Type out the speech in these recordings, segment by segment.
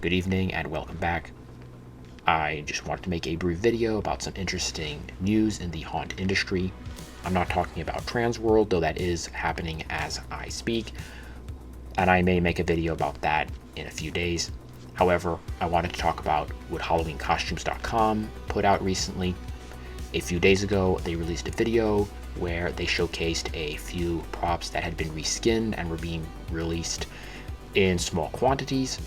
Good evening and welcome back. I just wanted to make a brief video about some interesting news in the haunt industry. I'm not talking about Transworld, though that is happening as I speak, and I may make a video about that in a few days. However, I wanted to talk about what HalloweenCostumes.com put out recently. A few days ago, they released a video where they showcased a few props that had been reskinned and were being released in small quantities.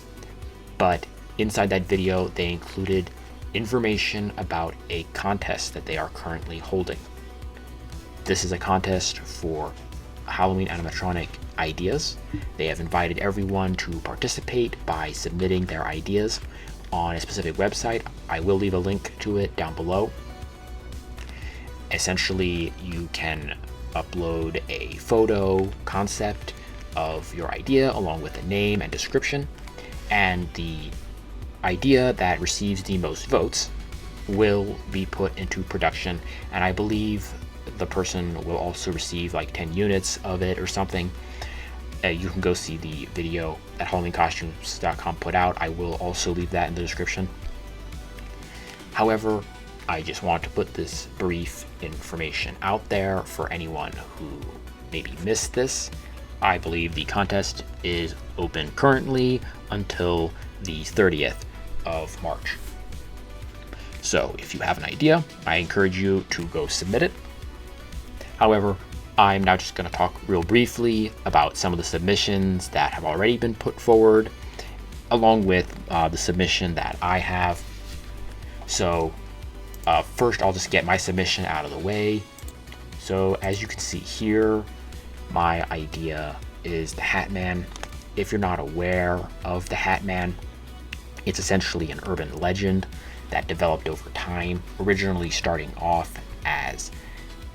But inside that video, they included information about a contest that they are currently holding. This is a contest for Halloween animatronic ideas. They have invited everyone to participate by submitting their ideas on a specific website. I will leave a link to it down below. Essentially, you can upload a photo concept of your idea along with a name and description, and the idea that receives the most votes will be put into production, and I believe the person will also receive like 10 units of it or something. You can go see the video that HalloweenCostumes.com put out. I will also leave that in the description. However, I just want to put this brief information out there for anyone who maybe missed this. I believe the contest is open currently until the 30th of March. So if you have an idea, I encourage you to go submit it. However, I'm now just going to talk real briefly about some of the submissions that have already been put forward, along with the submission that I have. So first, I'll just get my submission out of the way. So as you can see here, my idea is the Hat Man. If you're not aware of the Hat Man, it's essentially an urban legend that developed over time, originally starting off as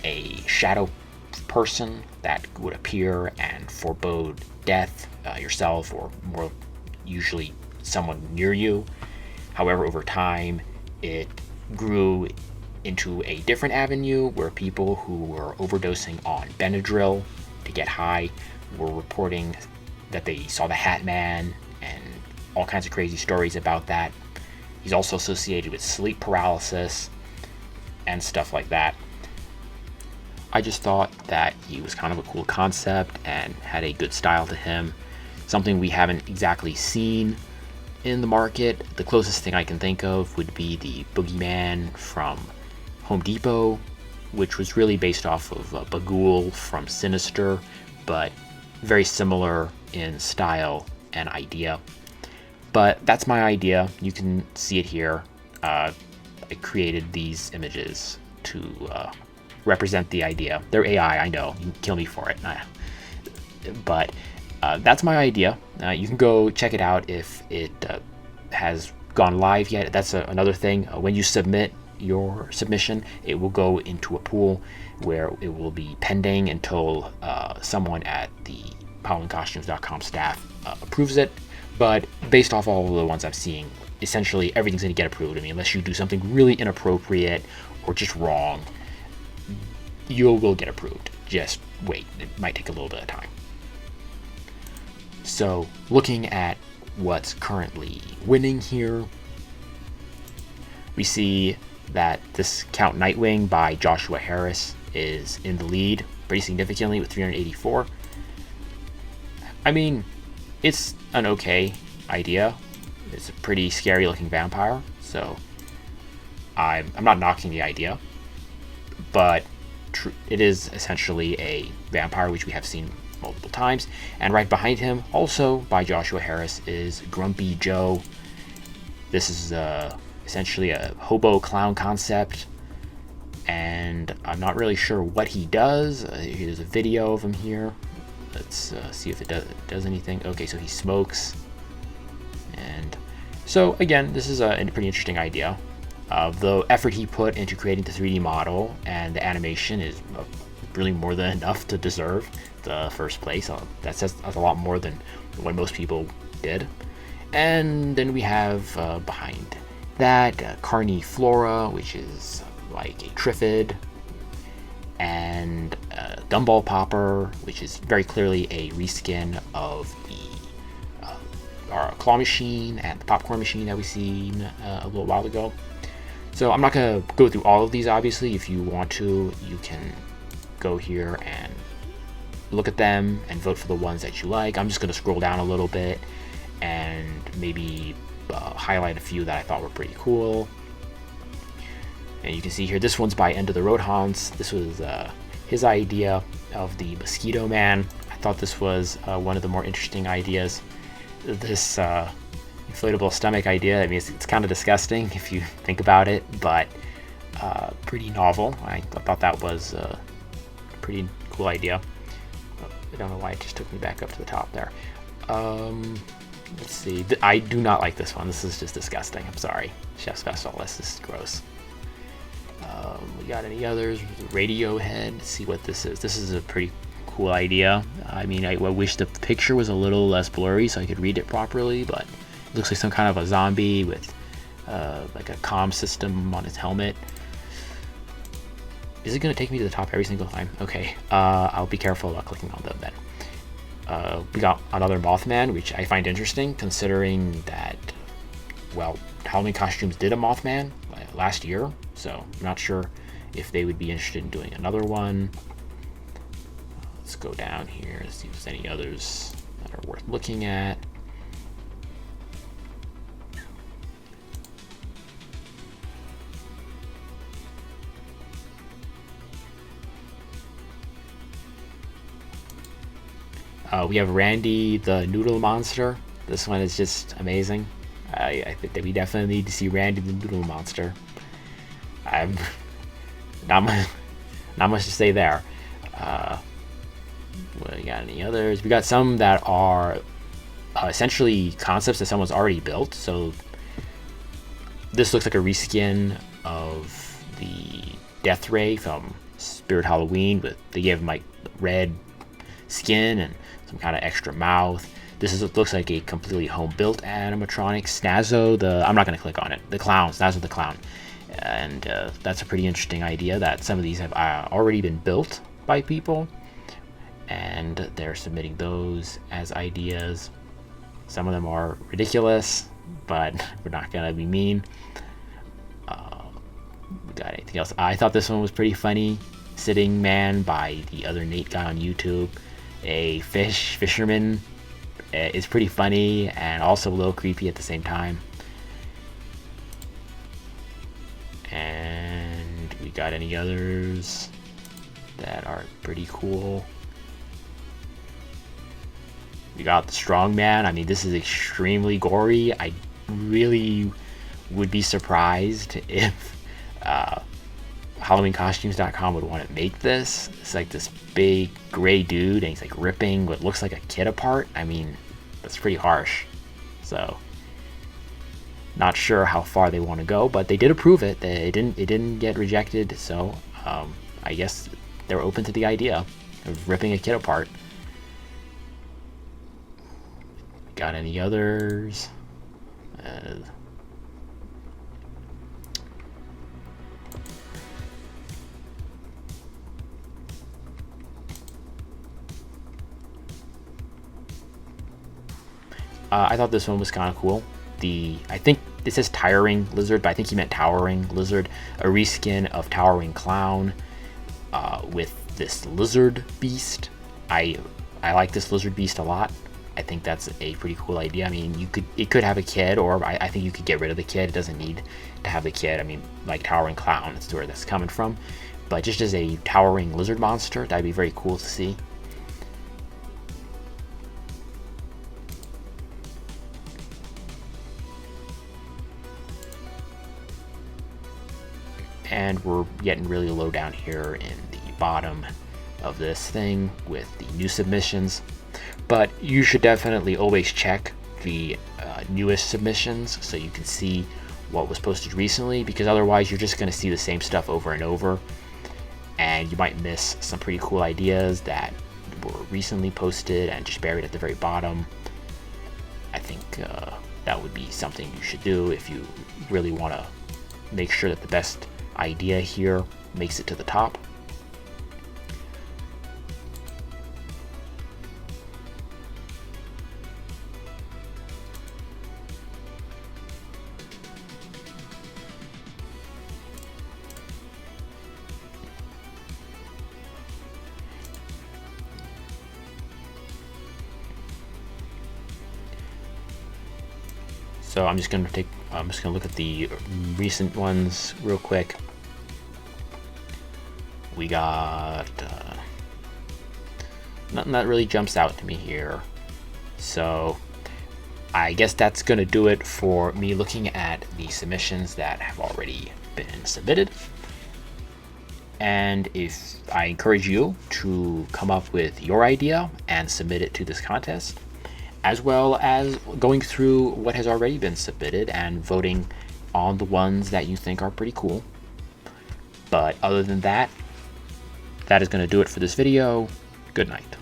a shadow person that would appear and forebode death, yourself or more usually someone near you. However, over time, it grew into a different avenue where people who were overdosing on Benadryl to get high were reporting that they saw the Hat Man and all kinds of crazy stories about that. He's also associated with sleep paralysis and stuff like that. I just thought that he was kind of a cool concept and had a good style to him, something we haven't exactly seen in the market. The closest thing I can think of would be the Boogeyman from Home Depot, which was really based off of Bagul from Sinister, but very similar in style and idea. But that's my idea. You can see it here. I created these images to represent the idea. They're AI, I know. You can kill me for it. But that's my idea. You can go check it out if it has gone live yet. That's another thing. When you submit your submission, it will go into a pool where it will be pending until someone at the HalloweenCostumes.com staff approves it. But based off all of the ones I'm seeing, essentially everything's going to get approved. I mean, unless you do something really inappropriate or just wrong, you will get approved. Just wait. It might take a little bit of time. So, looking at what's currently winning here, we see that this Count Nightwing by Joshua Harris is in the lead pretty significantly with 384. I mean, it's an okay idea. It's a pretty scary looking vampire, so I'm not knocking the idea, but it is essentially a vampire, which we have seen multiple times. And right behind him, also by Joshua Harris, is Grumpy Joe. This is essentially a hobo clown concept, and I'm not really sure what he does. Here's a video of him here. Let's see if it does anything. Okay, so he smokes. And so again, this is a pretty interesting idea. The effort he put into creating the 3D model and the animation is really more than enough to deserve the first place. That says a lot more than what most people did. And then we have behind that Carniflora, which is like a Triffid, and Gumball Popper, which is very clearly a reskin of the our claw machine and the popcorn machine that we seen a little while ago. So I'm not going to go through all of these, obviously. If you want to, you can go here and look at them and vote for the ones that you like. I'm just going to scroll down a little bit and maybe highlight a few that I thought were pretty cool. And you can see here, this one's by End of the Road Hans. This was his idea of the Mosquito Man. I thought this was one of the more interesting ideas. This inflatable stomach idea, I mean, it's kind of disgusting if you think about it, but pretty novel. I thought that was a pretty cool idea. I don't know why it just took me back up to the top there. Let's see. I do not like this one. This is just disgusting. I'm sorry. Chef Special. This is gross. We got any others? Radiohead. Let's see what this is. This is a pretty cool idea. I mean, I wish the picture was a little less blurry so I could read it properly, but it looks like some kind of a zombie with like a comm system on his helmet. Is it going to take me to the top every single time? Okay, I'll be careful about clicking on them then. We got another Mothman, which I find interesting considering that, well, Halloween Costumes did a Mothman last year, so I'm not sure if they would be interested in doing another one. Let's go down here, see if there's any others that are worth looking at. We have Randy the Noodle Monster. This one is just amazing. I think that we definitely need to see Randy the Noodle Monster. I'm not much to say there. We got any others? We got some that are essentially concepts that someone's already built. So this looks like a reskin of the Death Ray from Spirit Halloween, but they gave him like red skin and some kind of extra mouth. Looks like a completely home-built animatronic. Snazzo, I'm not going to click on it. The clown, Snazzo the clown. And that's a pretty interesting idea that some of these have already been built by people. And they're submitting those as ideas. Some of them are ridiculous, but we're not going to be mean. We got anything else? I thought this one was pretty funny. Sitting Man by the other Nate guy on YouTube. A fisherman. Is pretty funny and also a little creepy at the same time. And we got any others that are pretty cool? We got the Strong Man. I mean, this is extremely gory. I really would be surprised if HalloweenCostumes.com would want to make this. It's like this big gray dude and he's like ripping what looks like a kid apart. I mean, that's pretty harsh. So not sure how far they want to go, but they did approve it. It didn't get rejected, so I guess they're open to the idea of ripping a kid apart. Got any others? I thought this one was kind of cool. I think it says Tiring Lizard, but I think he meant Towering Lizard. A reskin of Towering Clown with this lizard beast. I like this lizard beast a lot. I think that's a pretty cool idea. I mean, it could have a kid, or I think you could get rid of the kid. It doesn't need to have the kid. I mean, like Towering Clown, that's where that's coming from. But just as a towering lizard monster, that'd be very cool to see. And we're getting really low down here in the bottom of this thing with the new submissions. But you should definitely always check the newest submissions so you can see what was posted recently, because otherwise you're just going to see the same stuff over and over, and you might miss some pretty cool ideas that were recently posted and just buried at the very bottom. I think that would be something you should do if you really want to make sure that the best idea here makes it to the top. So I'm just gonna look at the recent ones real quick. We got nothing that really jumps out to me here. So I guess that's gonna do it for me looking at the submissions that have already been submitted. And if I encourage you to come up with your idea and submit it to this contest, as well as going through what has already been submitted and voting on the ones that you think are pretty cool. But other than that, that is going to do it for this video. Good night.